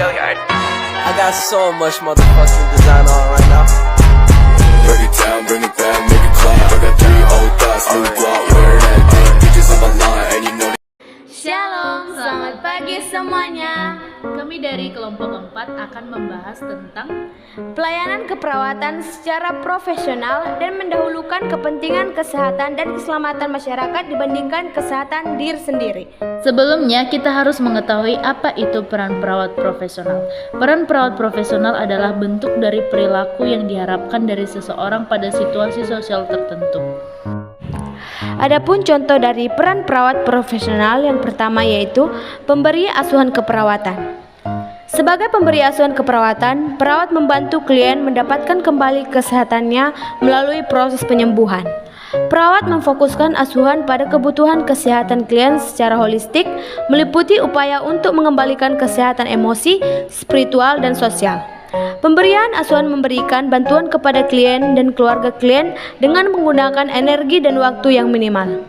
I got so much motherfucking design on right now. Break it down, bring it back, make it clap. I got 3 old thoughts, new block, wear that thing. Bitches on my line, and you know. Shalom, selamat pagi semuanya. Kami dari kelompok 4 akan membahas tentang pelayanan keperawatan secara profesional dan mendahulukan kepentingan kesehatan dan keselamatan masyarakat dibandingkan kesehatan diri sendiri. Sebelumnya, kita harus mengetahui apa itu peran perawat profesional. Peran perawat profesional adalah bentuk dari perilaku yang diharapkan dari seseorang pada situasi sosial tertentu. Adapun contoh dari peran perawat profesional yang pertama yaitu pemberi asuhan keperawatan. Sebagai pemberi asuhan keperawatan, perawat membantu klien mendapatkan kembali kesehatannya melalui proses penyembuhan. Perawat memfokuskan asuhan pada kebutuhan kesehatan klien secara holistik, meliputi upaya untuk mengembalikan kesehatan emosi, spiritual, dan sosial. Pemberian asuhan memberikan bantuan kepada klien dan keluarga klien dengan menggunakan energi dan waktu yang minimal.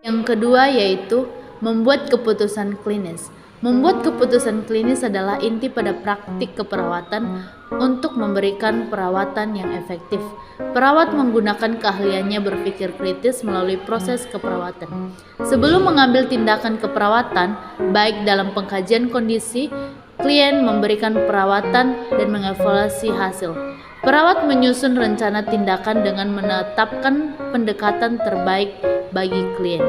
Yang kedua yaitu membuat keputusan klinis. Membuat keputusan klinis adalah inti pada praktik keperawatan untuk memberikan perawatan yang efektif. Perawat menggunakan keahliannya berpikir kritis melalui proses keperawatan. Sebelum mengambil tindakan keperawatan, baik dalam pengkajian kondisi, klien memberikan perawatan dan mengevaluasi hasil. Perawat menyusun rencana tindakan dengan menetapkan pendekatan terbaik bagi klien.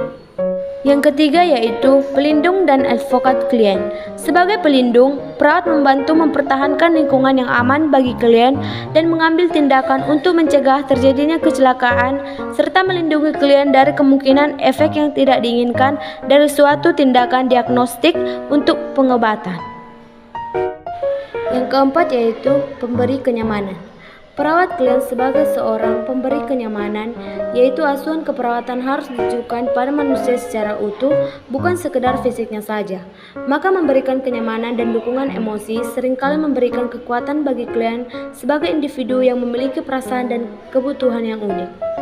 Yang ketiga yaitu pelindung dan advokat klien. Sebagai pelindung, perawat membantu mempertahankan lingkungan yang aman bagi klien dan mengambil tindakan untuk mencegah terjadinya kecelakaan serta melindungi klien dari kemungkinan efek yang tidak diinginkan dari suatu tindakan diagnostik untuk pengobatan. Yang keempat yaitu pemberi kenyamanan. Perawat klien sebagai seorang pemberi kenyamanan, yaitu asuhan keperawatan harus ditujukan pada manusia secara utuh, bukan sekedar fisiknya saja. Maka memberikan kenyamanan dan dukungan emosi seringkali memberikan kekuatan bagi klien sebagai individu yang memiliki perasaan dan kebutuhan yang unik.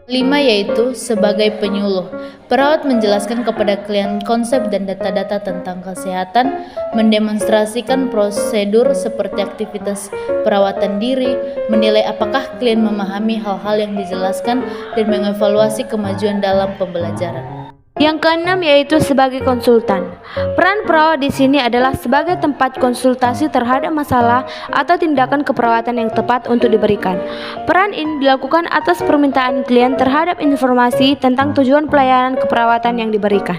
5 yaitu sebagai penyuluh. Perawat menjelaskan kepada klien konsep dan data-data tentang kesehatan, mendemonstrasikan prosedur seperti aktivitas perawatan diri, menilai apakah klien memahami hal-hal yang dijelaskan, dan mengevaluasi kemajuan dalam pembelajaran. Yang keenam yaitu sebagai konsultan. Peran perawat di sini adalah sebagai tempat konsultasi terhadap masalah atau tindakan keperawatan yang tepat untuk diberikan. Peran ini dilakukan atas permintaan klien terhadap informasi tentang tujuan pelayanan keperawatan yang diberikan.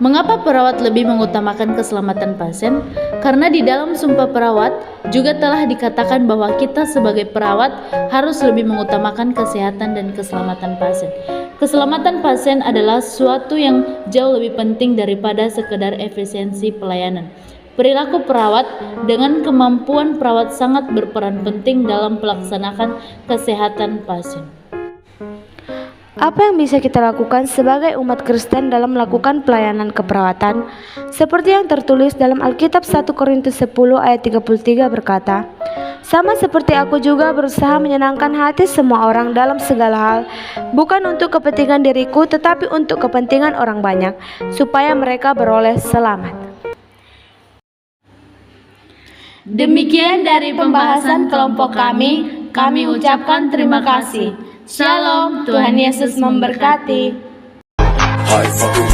Mengapa perawat lebih mengutamakan keselamatan pasien? Karena di dalam Sumpah Perawat juga telah dikatakan bahwa kita sebagai perawat harus lebih mengutamakan kesehatan dan keselamatan pasien. Keselamatan pasien adalah sesuatu yang jauh lebih penting daripada sekedar efisiensi pelayanan. Perilaku perawat dengan kemampuan perawat sangat berperan penting dalam pelaksanaan kesehatan pasien. Apa yang bisa kita lakukan sebagai umat Kristen dalam melakukan pelayanan keperawatan? Seperti yang tertulis dalam Alkitab 1 Korintus 10 ayat 33 berkata, "Sama seperti aku juga berusaha menyenangkan hati semua orang dalam segala hal, bukan untuk kepentingan diriku tetapi untuk kepentingan orang banyak, supaya mereka beroleh selamat." Demikian dari pembahasan kelompok kami ucapkan terima kasih. Shalom, Tuhan Yesus memberkati. Hi, fucking